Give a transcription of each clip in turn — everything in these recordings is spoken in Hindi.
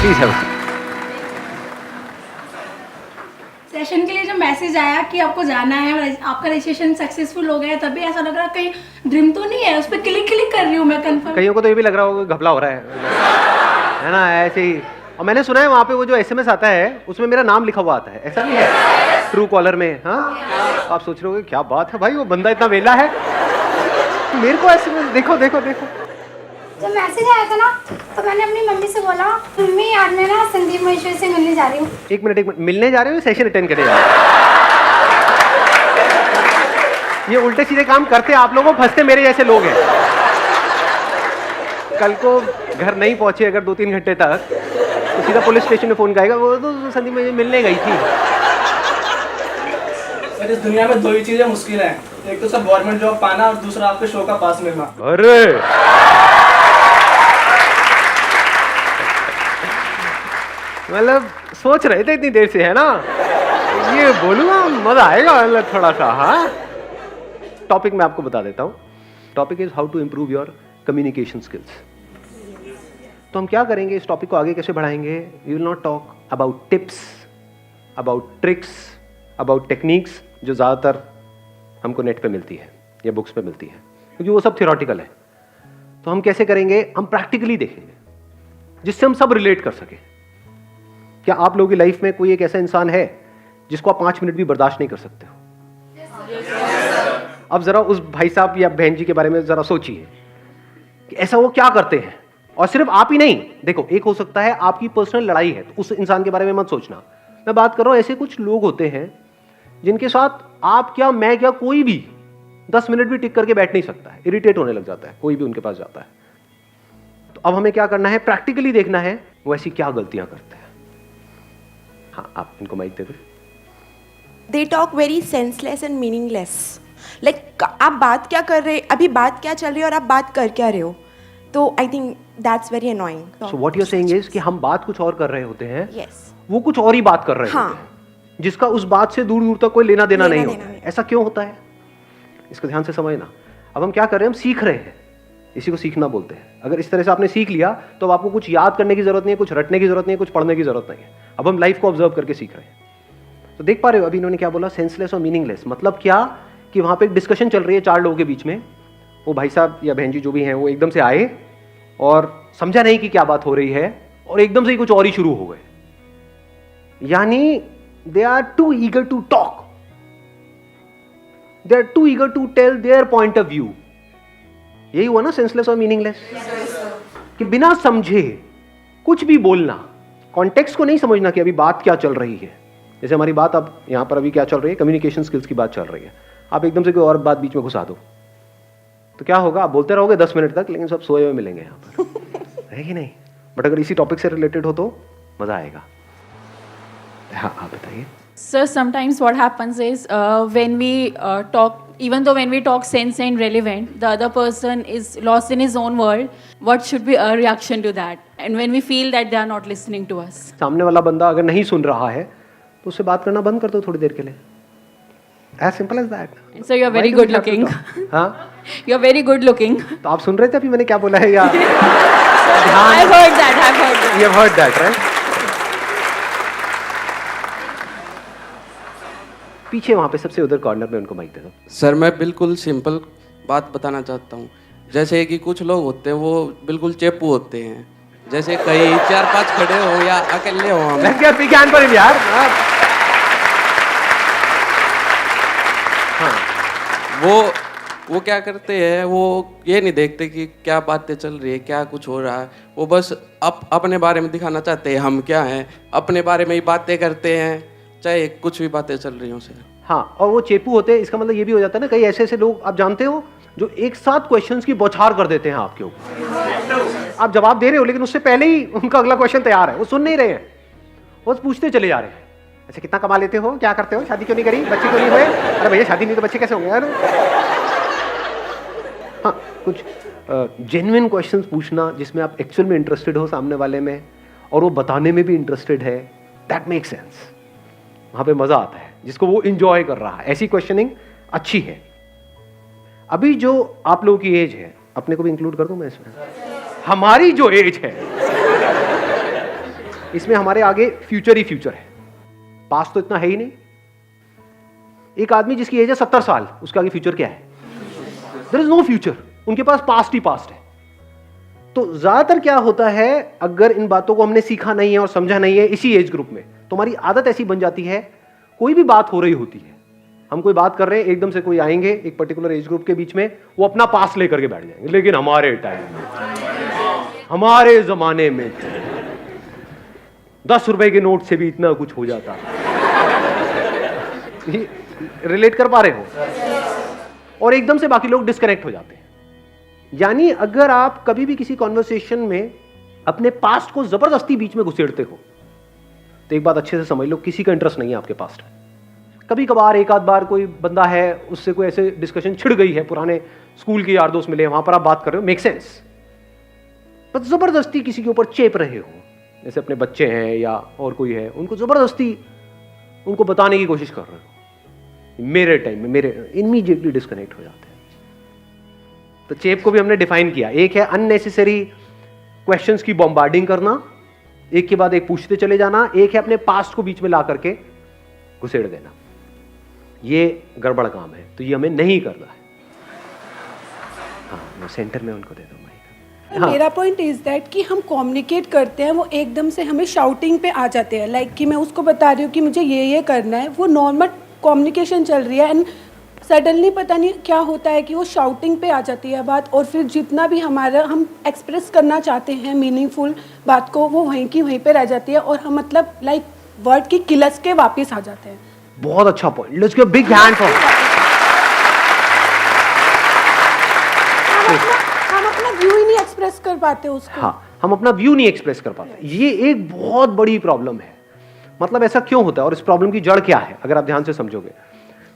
प्लीज हैव अ सेशन के लिए जब मैसेज आया कि आपको जाना है और आपका रजिस्ट्रेशन सक्सेसफुल हो गया, तभी ऐसा लग रहा कहीं ड्रीम तो नहीं है, उस पर क्लिक क्लिक कर रही हूँ मैं कंफर्म। कईयों को तो ये भी लग रहा होगा घपला हो रहा है ना, ऐसे ही। और मैंने सुना है वहाँ पे वो जो एसएमएस आता है उसमें मेरा नाम लिखा हुआ आता है, ऐसा नहीं है ट्रू कॉलर में? हाँ, आप सोच रहे हो क्या बात है भाई, वो बंदा इतना वेला है। मेरे को एसएमएस देखो देखो देखो। जब मैसेज आया था ना तो मैंने अपनी मम्मी से बोला, मम्मी आज मैं ना संदीप महेश्वरी से मिलने जा रही हूँ। एक मिनट, मिलने जा रहे हो, सेशन अटेंड करने जा रहे हो? ये उल्टे सीधे काम करते आप लोगों, फंसते मेरे जैसे लोग हैं। कल को घर नहीं पहुंचे अगर 2-3 घंटे तक, तो सीधा पुलिस स्टेशन में फोन करेगा, वो तो संदीप मुझे मिलने गई थी। सर, इस दुनिया में 2 ही चीजें मुश्किल हैं, एक तो सब गवर्नमेंट जॉब पाना और दूसरा आपके शो का पास मिलना। अरे मतलब सोच रहे थे इतनी देर से, है ना? ये बोलूँगा मजा आएगा मतलब थोड़ा सा। हाँ, टॉपिक मैं आपको बता देता हूँ। Topic is how to improve your communication skills. तो हम क्या करेंगे, इस टॉपिक को आगे कैसे बढ़ाएंगे? We will not talk about tips, about tricks, about techniques जो ज़्यादातर हमको नेट पे मिलती है या बुक्स पे मिलती है, क्योंकि वो सब थियोरटिकल है। तो हम कैसे करेंगे, हम प्रैक्टिकली देखेंगे जिससे हम सब रिलेट कर सकें। क्या आप लोगों की लाइफ में कोई एक ऐसा इंसान है जिसको आप 5 मिनट भी बर्दाश्त नहीं कर सकते हो? अब जरा उस भाई साहब या बहन जी के बारे में जरा सोचिए कि ऐसा वो क्या करते हैं। और सिर्फ आप ही नहीं, देखो एक हो सकता है आपकी पर्सनल लड़ाई है, तो उस इंसान के बारे में मत सोचना। मैं बात कर रहा हूं ऐसे कुछ लोग होते हैं जिनके साथ आप क्या, मैं क्या, कोई भी 10 मिनट भी टिक करके बैठ नहीं सकता है, इरिटेट होने लग जाता है कोई भी उनके पास जाता है। तो अब हमें क्या करना है, प्रैक्टिकली देखना है वो ऐसी क्या गलतियां करते हैं। हाँ, आप इनको माइक दे दो। They talk very senseless and meaningless. Like आप बात क्या कर रहे, अभी बात क्या चल रही है और आप बात कर क्या रहे हो? तो I think that's very annoying. So what you're saying is कि हम बात कुछ और कर रहे होते हैं, Yes. वो कुछ और ही बात कर रहे होते हैं, जिसका उस बात से दूर दूर तक कोई लेना देना नहीं होता है। ऐसा क्यों होता है, इसको ध्यान से समझना। अब हम क्या कर रहे हैं, हम सीख रहे हैं, इसी को सीखना बोलते हैं। अगर इस तरह से आपने सीख लिया तो अब आपको कुछ याद करने की जरूरत नहीं है, कुछ रटने की जरूरत नहीं है, कुछ पढ़ने की जरूरत नहीं है। अब हम लाइफ को ऑब्जर्व करके सीख रहे हैं। तो देख पा रहे हो अभी इन्होंने क्या बोला, सेंसलेस और मीनिंगलेस। मतलब क्या कि वहां पे एक डिस्कशन चल रही है 4 लोगों के बीच में, वो भाई साहब या बहन जी जो भी हैं वो एकदम से आए और समझा नहीं कि क्या बात हो रही है और एकदम से ही कुछ और ही शुरू हो गए। यानी they are too eager to talk, they are too eager to tell their point of view. यही हुआ ना सेंसलेस और मीनिंगलेस, कि बिना समझे कुछ भी बोलना, कॉन्टेक्स्ट को नहीं समझना कि अभी बात क्या चल रही है। जैसे हमारी बात अब यहां पर अभी क्या चल रही है, कम्युनिकेशन स्किल्स की बात चल रही है। आप एकदम से कोई और बात बीच में घुसा दो तो क्या होगा, आप बोलते रहोगे 10 मिनट तक, लेकिन सब सोए हुए मिलेंगे यहां पर है कि नहीं? बट अगर इसी टॉपिक से रिलेटेड हो तो मजा आएगा। हाँ, आप बताइए। Sir, sometimes what happens is when we talk, even though when we talk sense and relevant, the other person is lost in his own world. What should be our reaction to that? And when we feel that they are not listening to us. सामने वाला बंदा अगर नहीं सुन रहा है तो उससे बात करना बंद कर दो थोड़ी देर के लिए। As simple as that. And so you're very good looking. हाँ, You're very good looking. तो आप सुन रहे थे अभी मैंने क्या बोला है या? I've heard that. I've heard that. You have heard that, right? पीछे वहां पे सबसे उधर कॉर्नर में उनको माइक दे दो। सर, मैं बिल्कुल सिंपल बात बताना चाहता हूँ। जैसे कि कुछ लोग होते हैं वो बिल्कुल चेपू होते हैं, जैसे कहीं 4-5 खड़े हो या अकेले हो, हम विज्ञान पर यार। हाँ, वो क्या करते हैं, वो ये नहीं देखते कि क्या बातें चल रही है, क्या कुछ हो रहा है। वो बस अपने बारे में दिखाना चाहते हैं, हम क्या हैं, अपने बारे में ही बातें करते हैं, चाहे कुछ भी बातें चल रही हो सर। हाँ, और वो चेपू होते हैं, इसका मतलब ये भी हो जाता है ना, कई ऐसे ऐसे लोग आप जानते हो जो एक साथ क्वेश्चंस की बौछार कर देते हैं आपके ऊपर। आप जवाब दे रहे हो लेकिन उससे पहले ही उनका अगला क्वेश्चन तैयार है, वो सुन नहीं रहे हैं, वो पूछते चले जा रहे हैं। ऐसे कितना कमा लेते हो, क्या करते हो, शादी क्यों नहीं करी, बच्चे क्यों नहीं हुए, अरे भैया शादी नहीं तो बच्चे कैसे होंगे यार। हाँ, कुछ जेन्युइन क्वेश्चंस पूछना जिसमें आप एक्चुअल में इंटरेस्टेड हो सामने वाले में और वो बताने में भी इंटरेस्टेड है, दैट मेक सेंस। वहां पे मजा आता है, जिसको वो इंजॉय कर रहा है। ऐसी क्वेश्चनिंग अच्छी है। अभी जो आप लोगों की एज है, अपने को भी इंक्लूड कर दूं मैं इसमें, हमारी जो एज है इसमें हमारे आगे फ्यूचर ही फ्यूचर है, पास्ट तो इतना है ही नहीं। एक आदमी जिसकी एज है 70 साल, उसके आगे फ्यूचर क्या है? देयर इज नो फ्यूचर, उनके पास पास्ट ही पास्ट है। तो ज्यादातर क्या होता है, अगर इन बातों को हमने सीखा नहीं है और समझा नहीं है इसी एज ग्रुप में, तो हमारी आदत ऐसी बन जाती है, कोई भी बात हो रही होती है, हम कोई बात कर रहे हैं, एकदम से कोई आएंगे एक पर्टिकुलर एज ग्रुप के बीच में, वो अपना पास लेकर के बैठ जाएंगे, लेकिन हमारे टाइम में, हमारे जमाने में 10 रुपए के नोट से भी इतना कुछ हो जाता। रिलेट कर पा रहे हो? और एकदम से बाकी लोग डिस्कनेक्ट हो जाते हैं। यानी अगर आप कभी भी किसी कॉन्वर्सेशन में अपने पास्ट को जबरदस्ती बीच में घुसेड़ते हो, तो एक बात अच्छे से समझ लो, किसी का इंटरेस्ट नहीं है आपके पास्ट में। कभी कभार एक आध बार कोई बंदा है, उससे कोई ऐसे डिस्कशन छिड़ गई है, पुराने स्कूल के यार दोस्त मिले, वहां पर आप बात कर रहे हो, मेक सेंस। पर जबरदस्ती किसी के ऊपर चेप रहे हो, जैसे अपने बच्चे हैं या और कोई है, उनको जबरदस्ती उनको बताने की कोशिश कर रहे हो, मेरे टाइम में, मेरे, इमीडिएटली डिस्कनेक्ट हो जाते हैं। तो चेप को भी हमने डिफाइन किया, एक है अननेसेसरी क्वेश्चंस की बॉम्बार्डिंग करना, एक के बाद एक पूछते चले जाना, एक है अपने पास्ट को बीच में ला करके घुसेड़ देना। ये गड़बड़ काम है, तो ये हमें नहीं करना है। हाँ, मैं सेंटर में उनको दे दूँ माइक। हाँ। मेरा पॉइंट इज दैट कि हम कम्युनिकेट करते हैं, वो एकदम से हमें शाउटिंग पे आ जाते हैं, लाइक कि मैं उसको बता रही हूँ कि मुझे ये करना है, वो नॉर्मल कम्युनिकेशन चल रही है, एंड सडनली पता नहीं क्या होता है कि वो शाउटिंग पे आ जाती है बात, और फिर जितना भी हमारा हम एक्सप्रेस करना चाहते हैं मीनिंगफुल बात को, वो वहीं की वहीं पे रह जाती है, और हम मतलब लाइक वर्ड की किलस के वापस आ जाते हैं। बहुत अच्छा point, let's give big hand for. हम अपना व्यू ही नहीं एक्सप्रेस कर पाते उसको। हाँ, हम अपना व्यू नहीं एक्सप्रेस कर पाते, ये एक बहुत बड़ी प्रॉब्लम है। मतलब ऐसा क्यों होता है और इस प्रॉब्लम की जड़ क्या है, अगर आप ध्यान से समझोगे।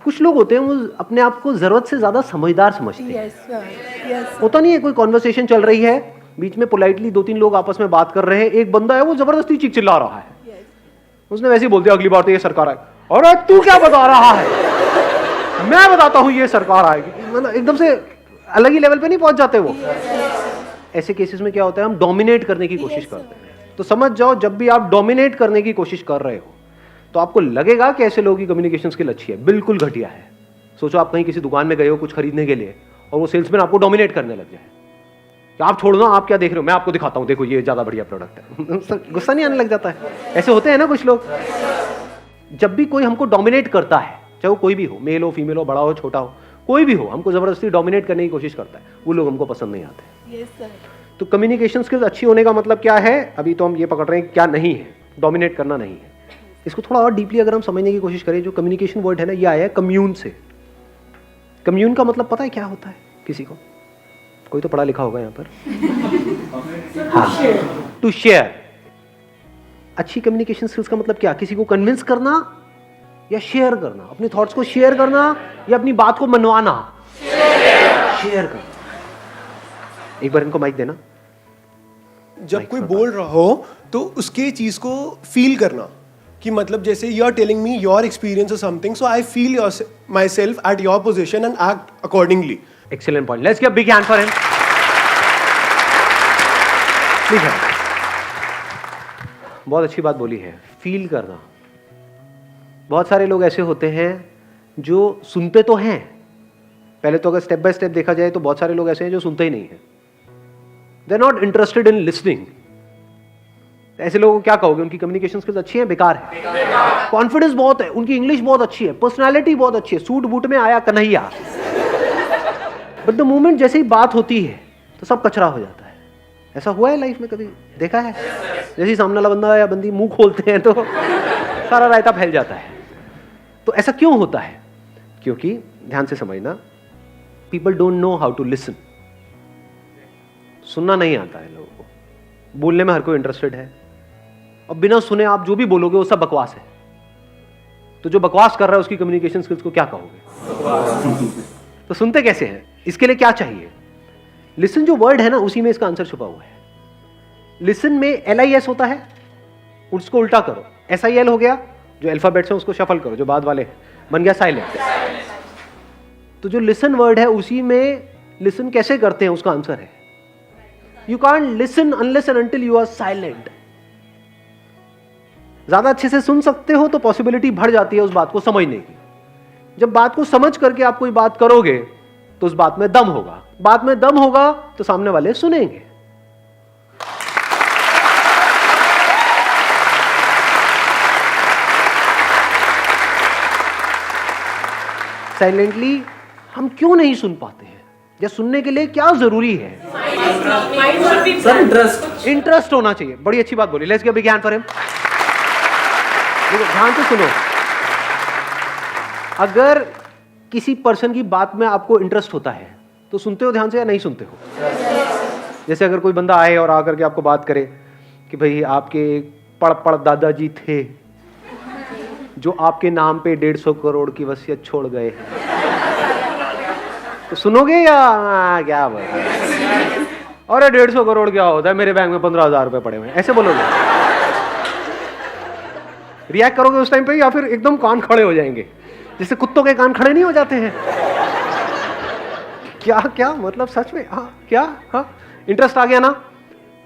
कुछ लोग होते हैं वो अपने आप को जरूरत से ज्यादा समझदार समझते हैं। yes, होता नहीं है, कोई कॉन्वर्सेशन चल रही है, बीच में पोलाइटली 2-3 लोग आपस में बात कर रहे हैं, एक बंदा है वो जबरदस्ती चीख चिल्ला रहा है, उसने वैसे ही बोल दिया अगली बार तो ये सरकार आए, और तू क्या बता रहा है, मैं बताता हूं ये सरकार आएगी। मतलब एकदम से अलग ही लेवल पे नहीं पहुंच जाते वो। ऐसे केसेस में क्या होता है, हम डोमिनेट करने की कोशिश करते हैं। तो समझ जाओ, जब भी आप डोमिनेट करने की कोशिश कर रहे हो तो आपको लगेगा कि ऐसे लोगों की कम्युनिकेशन स्किल अच्छी है, बिल्कुल घटिया है। सोचो आप कहीं किसी दुकान में गए हो कुछ खरीदने के लिए, और वो सेल्समैन आपको डोमिनेट करने लग जाए कि आप छोड़ दो, आप क्या देख रहे हो, मैं आपको दिखाता हूं, देखो ये ज्यादा बढ़िया प्रोडक्ट है। गुस्सा नहीं आने लग जाता है? ऐसे होते हैं ना कुछ लोग। जब भी कोई हमको डोमिनेट करता है, चाहे वो कोई भी हो, मेल हो, फीमेल हो, बड़ा हो, छोटा हो, कोई भी हो, हमको जबरदस्ती डोमिनेट करने की कोशिश करता है, वो लोग हमको पसंद नहीं आते। yes, sir. तो कम्युनिकेशन स्किल्स अच्छी होने का मतलब क्या है, अभी तो हम ये पकड़ रहे हैं क्या नहीं है, डोमिनेट करना नहीं है। इसको थोड़ा और डीपली अगर हम समझने की कोशिश करें, जो कम्युनिकेशन वर्ड है ना, ये आया है कम्यून से। कम्यून का मतलब पता है क्या होता है किसी को? कोई तो पढ़ा लिखा होगा यहाँ पर। हाँ, टू शेयर। अच्छी कम्युनिकेशन स्किल्स का मतलब क्या? किसी को कन्विंस करना या शेयर करना, अपने थॉट्स को शेयर करना या अपनी बात को मनवाना। शेयर करना। एक बार इनको माइक देना। जब कोई बोल रहा हो तो उसके चीज को फील करना, कि मतलब जैसे you are telling me your experience or something, so I feel myself at your position and act accordingly. Excellent point, let's give big hand for him. ठीक है, बहुत अच्छी बात बोली है, फील करना। बहुत सारे लोग ऐसे होते हैं जो सुनते तो हैं, पहले तो अगर स्टेप बाय स्टेप देखा जाए तो बहुत सारे लोग ऐसे हैं जो सुनते ही नहीं है, they are not interested in listening. ऐसे लोगों को क्या कहोगे? उनकी कम्युनिकेशन स्किल्स अच्छी है, बेकार है? कॉन्फिडेंस बहुत है, उनकी इंग्लिश बहुत अच्छी है, पर्सनालिटी बहुत अच्छी है, सूट बूट में आया कन्हैया, बट द मोमेंट जैसे ही बात होती है तो सब कचरा हो जाता है। ऐसा हुआ है लाइफ में कभी? देखा है? जैसे ही सामने वाला बंदा या बंदी मुंह खोलते हैं तो सारा रायता फैल जाता है। तो ऐसा क्यों होता है? क्योंकि ध्यान से समझना, people don't know how to listen. सुनना नहीं आता है लोगों को, बोलने में हर कोई इंटरेस्टेड है, और बिना सुने आप जो भी बोलोगे वो सब बकवास है। तो जो बकवास कर रहा है उसकी कम्युनिकेशन स्किल्स को क्या कहोगे? तो सुनते कैसे हैं? इसके लिए क्या चाहिए? लिसन जो वर्ड है ना, उसी में इसका आंसर छुपा हुआ है। लिसन में LIS होता है, उसको उल्टा करो, SIL हो गया, जो अल्फाबेट्स हैं उसको शफल करो, जो बाद वाले हैं, बन गया साइलेंट। तो जो लिसन वर्ड है उसी में लिसन कैसे करते हैं उसका आंसर है, you can't listen unless and until you are silent. ज़्यादा अच्छे से सुन सकते हो तो पॉसिबिलिटी बढ़ जाती है उस बात को समझने की। जब बात को समझ करके आप कोई बात करोगे तो उस बात में दम होगा, बात में दम होगा तो सामने वाले सुनेंगे। साइलेंटली हम क्यों नहीं सुन पाते हैं, या सुनने के लिए क्या जरूरी है? सर इंटरेस्ट इंटरेस्ट होना चाहिए। बड़ी अच्छी बात बोली। Let's give big hand for him. देखो ध्यान से सुनो, अगर किसी पर्सन की बात में आपको इंटरेस्ट होता है तो सुनते हो ध्यान से या नहीं सुनते हो? जैसे अगर कोई बंदा आए और आकर के आपको बात करे कि भाई आपके पड़ दादाजी थे जो आपके नाम पे 150 करोड़ की वसीयत छोड़ गए, तो सुनोगे या क्या बात है? अरे 150 करोड़ क्या होता है, मेरे बैंक में 15,000 रुपए पड़े हुए हैं, ऐसे बोलोगे? रिएक्ट करोगे उस टाइम पे या फिर एकदम कान खड़े हो जाएंगे, जैसे कुत्तों के कान खड़े नहीं हो जाते हैं? क्या क्या मतलब सच में? हाँ क्या? हाँ इंटरेस्ट आ गया ना?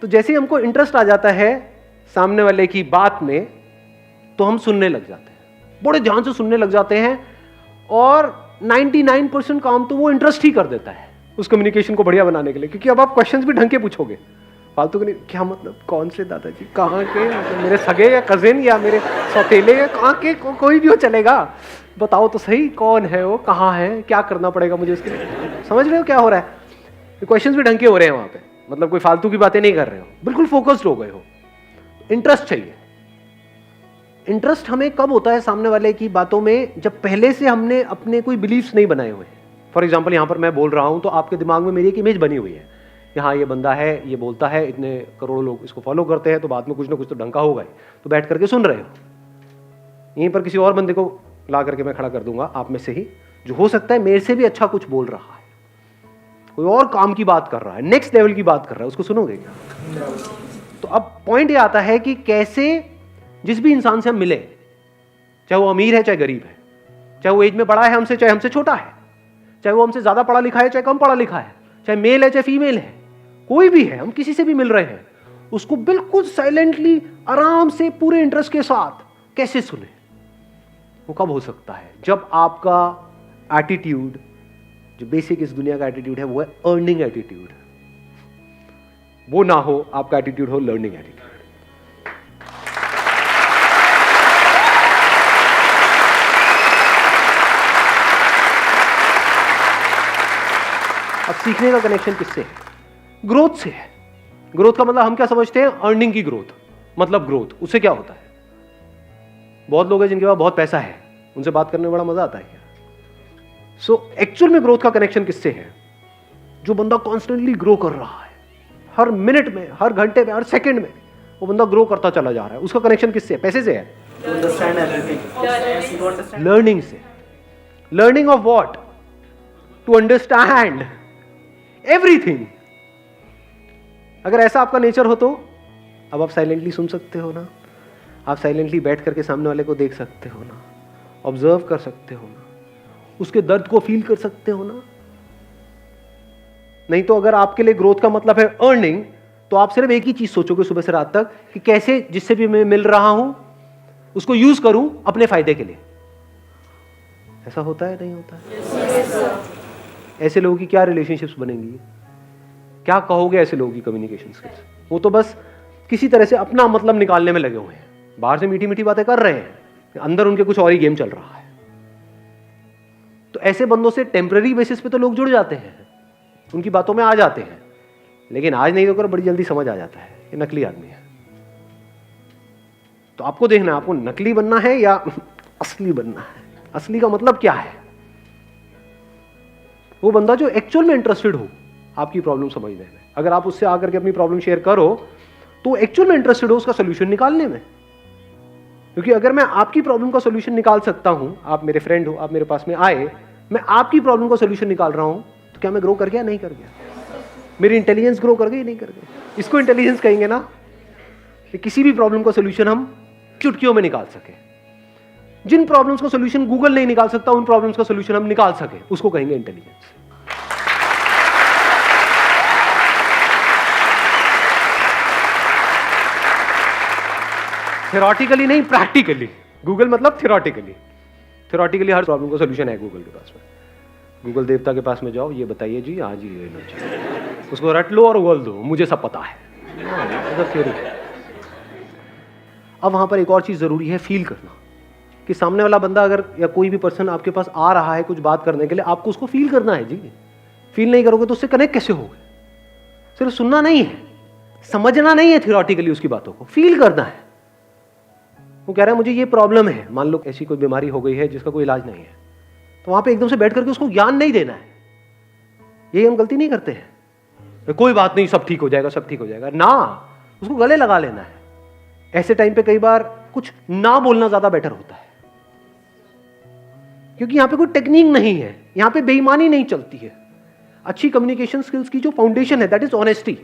तो जैसे ही हमको इंटरेस्ट आ जाता है सामने वाले की बात में तो हम सुनने लग जाते हैं, बड़े ध्यान से सुनने लग जाते हैं, और 99% काम तो वो इंटरेस्ट ही कर देता है उस कम्युनिकेशन को बढ़िया बनाने के लिए। क्योंकि अब आप क्वेश्चंस भी ढंग के पूछोगे, फालतू के नहीं। क्या मतलब? कौन से दादाजी? कहाँ के? मतलब मेरे सगे या कजिन या मेरे सौतेले या कहाँ के? कोई भी हो चलेगा, बताओ तो सही कौन है वो, कहाँ है, क्या करना पड़ेगा मुझे उसके लिए? समझ रहे हो क्या हो रहा है? क्वेश्चंस भी ढंग के हो रहे हैं वहाँ पे, मतलब कोई फालतू की बातें नहीं कर रहे हो, बिल्कुल फोकस्ड हो गए हो। इंटरेस्ट चाहिए। इंटरेस्ट हमें कब होता है सामने वाले की बातों में? जब पहले से हमने अपने कोई बिलीफ्स नहीं बनाए हुए। फॉर एग्जाम्पल यहाँ पर मैं बोल रहा हूँ तो आपके दिमाग में मेरी एक इमेज बनी हुई है, यहाँ ये बंदा है, ये बोलता है, इतने करोड़ों लोग इसको फॉलो करते हैं, तो बाद में कुछ ना कुछ तो ढंका होगा ही, तो बैठ करके सुन रहे हो। यहीं पर किसी और बंदे को ला करके मैं खड़ा कर दूंगा आप में से ही, जो हो सकता है मेरे से भी अच्छा कुछ बोल रहा है, कोई और काम की बात कर रहा है, नेक्स्ट लेवल की बात कर रहा है, उसको सुनोगे क्या? तो अब पॉइंट ये आता है कि कैसे जिस भी इंसान से हम मिले, चाहे वो अमीर है चाहे गरीब है, चाहे वो एज में बड़ा है हमसे चाहे हमसे छोटा है, चाहे वो हमसे ज्यादा पढ़ा लिखा है चाहे कम पढ़ा लिखा है, चाहे मेल है चाहे फीमेल है, कोई भी है, हम किसी से भी मिल रहे हैं, उसको बिल्कुल साइलेंटली आराम से पूरे इंटरेस्ट के साथ कैसे सुने? वो कब हो सकता है? जब आपका एटीट्यूड, जो बेसिक इस दुनिया का एटीट्यूड है, वो है अर्निंग एटीट्यूड, वो ना हो, आपका एटीट्यूड हो लर्निंग एटीट्यूड। अब सीखने का कनेक्शन किससे है? ग्रोथ से है। ग्रोथ का मतलब हम क्या समझते हैं? अर्निंग की ग्रोथ, मतलब ग्रोथ। उससे क्या होता है? बहुत लोग हैं जिनके पास बहुत पैसा है, उनसे बात करने में बड़ा मजा आता है क्या? सो एक्चुअल में ग्रोथ का कनेक्शन किससे है? जो बंदा कॉन्स्टेंटली ग्रो कर रहा है, हर मिनट में, हर घंटे में, हर सेकंड में वो बंदा ग्रो करता चला जा रहा है, उसका कनेक्शन किससे है? पैसे से है? लर्निंग से। Learning of what? To understand everything. अगर ऐसा आपका नेचर हो तो अब आप साइलेंटली सुन सकते हो ना, आप साइलेंटली बैठ करके सामने वाले को देख सकते हो ना, ऑब्जर्व कर सकते हो ना, उसके दर्द को फील कर सकते हो ना। नहीं तो अगर आपके लिए ग्रोथ का मतलब है अर्निंग, तो आप सिर्फ एक ही चीज सोचोगे सुबह से रात तक कि कैसे जिससे भी मैं मिल रहा हूं उसको यूज करूं अपने फायदे के लिए। ऐसा होता है? नहीं होता है? ऐसे लोगों की क्या रिलेशनशिप्स बनेंगी? क्या कहोगे ऐसे लोगों की कम्युनिकेशन स्किल्स? वो तो बस किसी तरह से अपना मतलब निकालने में लगे हुए हैं, बाहर से मीठी मीठी बातें कर रहे हैं, अंदर उनके कुछ और ही गेम चल रहा है। तो ऐसे बंदों से टेम्पररी बेसिस पे तो लोग जुड़ जाते हैं, उनकी बातों में आ जाते हैं, लेकिन आज नहीं होकर बड़ी जल्दी समझ आ जाता है ये नकली आदमी है। तो आपको देखना है, आपको नकली बनना है या असली बनना है। असली का मतलब क्या है? वो बंदा जो एक्चुअल में इंटरेस्टेड हो आपकी प्रॉब्लम समझने में। अगर आप उससे आकर के अपनी प्रॉब्लम शेयर करो तो एक्चुअल में इंटरेस्टेड हो उसका सोल्यूशन निकालने में। क्योंकि अगर मैं आपकी प्रॉब्लम का सोल्यूशन निकाल सकता हूं, आप मेरे फ्रेंड हो, आप मेरे पास में आए, मैं आपकी प्रॉब्लम का सोल्यूशन निकाल रहा हूं, तो क्या मैं ग्रो कर गया? नहीं कर गया। मेरी इंटेलिजेंस ग्रो कर गई? नहीं कर गई। इसको इंटेलिजेंस कहेंगे ना, कि किसी भी प्रॉब्लम का सोल्यूशन हम चुटकियों में निकाल सके। जिन प्रॉब्लम्स का सोल्यूशन गूगल नहीं निकाल सकता, उन प्रॉब्लम्स का सोल्यूशन हम निकाल सके, उसको कहेंगे इंटेलिजेंस। थ्योरेटिकली नहीं, प्रैक्टिकली। गूगल मतलब थ्योरेटिकली। थ्योरेटिकली हर प्रॉब्लम का सोल्यूशन है गूगल के पास में। गूगल देवता के पास में जाओ, ये बताइए जी, हाँ जी, ये लो जी, उसको रट लो और उगल दो, मुझे सब पता है। थ्योरी। अब वहां पर एक और चीज जरूरी है, फील करना, कि सामने वाला बंदा अगर या कोई भी पर्सन आपके पास आ रहा है कुछ बात करने के लिए, आपको उसको फील करना है जी। फील नहीं करोगे तो उससे कनेक्ट कैसे होगे? सिर्फ सुनना नहीं है, समझना नहीं है थ्योरेटिकली उसकी बातों को, फील करना है। वो कह रहा है मुझे ये प्रॉब्लम है, मान लो ऐसी कोई बीमारी हो गई है जिसका कोई इलाज नहीं है, तो वहां पे एकदम से बैठ करके उसको ज्ञान नहीं देना है। यही हम गलती नहीं करते हैं, कोई बात नहीं, सब ठीक हो जाएगा, सब ठीक हो जाएगा ना, उसको गले लगा लेना है। ऐसे टाइम पे कई बार कुछ ना बोलना ज्यादा बेटर होता है, क्योंकि यहां पे कोई टेक्निक नहीं है, यहां पे बेईमानी नहीं चलती है। अच्छी कम्युनिकेशन स्किल्स की जो फाउंडेशन है दैट इज ऑनेस्टी।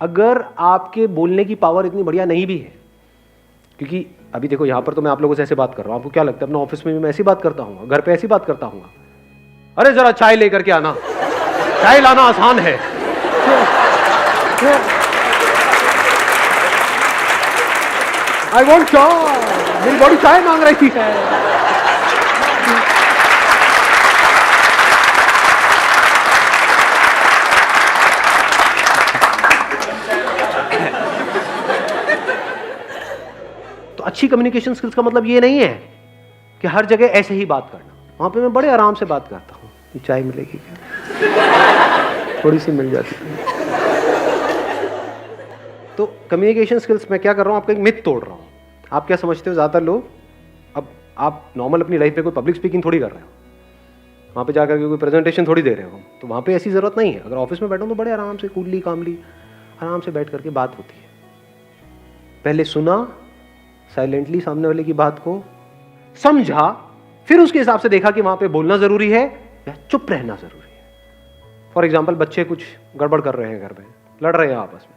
अगर आपके बोलने की पावर इतनी बढ़िया नहीं भी है, क्योंकि अभी देखो यहां पर तो मैं आप लोगों से ऐसे बात कर रहा हूं, आपको क्या लगता है अपना ऑफिस में भी मैं ऐसी बात करता हूं, घर पे ऐसी बात करता हूं, अरे जरा चाय लेकर के आना, चाय लाना आसान है। आई वॉन्ट चाय, मेरी बॉडी चाय मांग रही है। तो अच्छी कम्युनिकेशन स्किल्स का मतलब ये नहीं है कि हर जगह ऐसे ही बात करना। वहां पे मैं बड़े आराम से बात करता हूँ, चाय मिलेगी क्या, थोड़ी सी मिल जाती है। तो कम्युनिकेशन स्किल्स मैं क्या कर रहा हूँ, आपका एक मिथ तोड़ रहा हूँ। आप क्या समझते हो, ज़्यादातर लोग, अब आप नॉर्मल अपनी लाइफ में कोई पब्लिक स्पीकिंग थोड़ी कर रहे हो, वहाँ पे जाकर के कोई प्रेजेंटेशन थोड़ी दे रहे हो, तो वहाँ पे ऐसी ज़रूरत नहीं है। अगर ऑफिस में बैठो तो बड़े आराम से कूलली कामली आराम से बैठ करके बात होती है। पहले सुना साइलेंटली सामने वाले की बात को, समझा, फिर उसके हिसाब से देखा कि वहाँ पे बोलना ज़रूरी है या चुप रहना ज़रूरी है। फॉर एग्जाम्पल बच्चे कुछ गड़बड़ कर रहे हैं घर में, लड़ रहे हैं आपस में,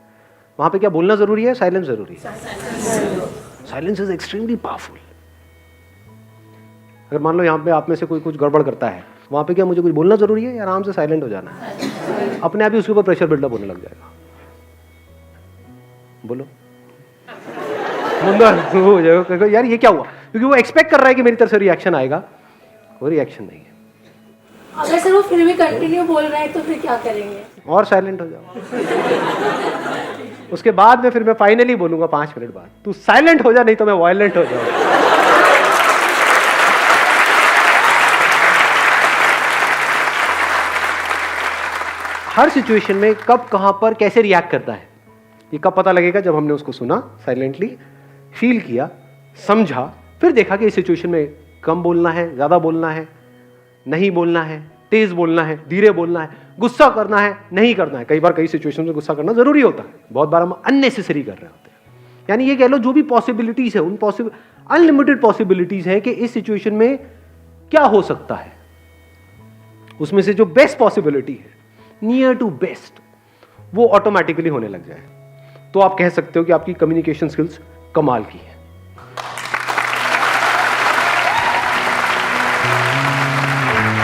वहाँ पे क्या बोलना ज़रूरी है, साइलेंस ज़रूरी है? Silence is extremely powerful. अगर मान लो यहाँ पे आप में से कोई कुछ गड़बड़ करता है, वहाँ पे क्या मुझे कुछ बोलना ज़रूरी है या आराम से साइलेंट हो जाना है? अपने आप ही उसके ऊपर प्रेशर बिल्डअप होने लग जाएगा। बोलो हो जाएगा यार, ये क्या हुआ, क्योंकि वो एक्सपेक्ट कर रहा है कि मेरी तरफ से रिएक्शन आएगा, कोई रिएक्शन नहीं है। अगर सर वो फिर भी कंटिन्यू बोल रहा है तो फिर क्या करेंगे? और साइलेंट हो जाओ। उसके बाद में फिर मैं फाइनली बोलूंगा 5 मिनट बाद, तू साइलेंट हो जा, नहीं तो मैं वायलेंट हो जाऊंगा। हर सिचुएशन में कब, कहां पर, कैसे रिएक्ट करता है, ये कब पता लगेगा? जब हमने उसको सुना, साइलेंटली फील किया, समझा, फिर देखा कि इस सिचुएशन में कम बोलना है, ज्यादा बोलना है, नहीं बोलना है, तेज बोलना है, धीरे बोलना है, गुस्सा करना है, नहीं करना है। कई बार कई सिचुएशन में गुस्सा करना जरूरी होता है, बहुत बार हम अननेसेसरी कर रहे होते हैं। यानी ये कह लो जो भी पॉसिबिलिटीज है, उन अनलिमिटेड पॉसिबिलिटीज है कि इस सिचुएशन में क्या हो सकता है, उसमें से जो बेस्ट पॉसिबिलिटी है, नियर टू बेस्ट, वो ऑटोमेटिकली होने लग जाए, तो आप कह सकते हो कि आपकी कम्युनिकेशन स्किल्स कमाल की है।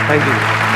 Thank you.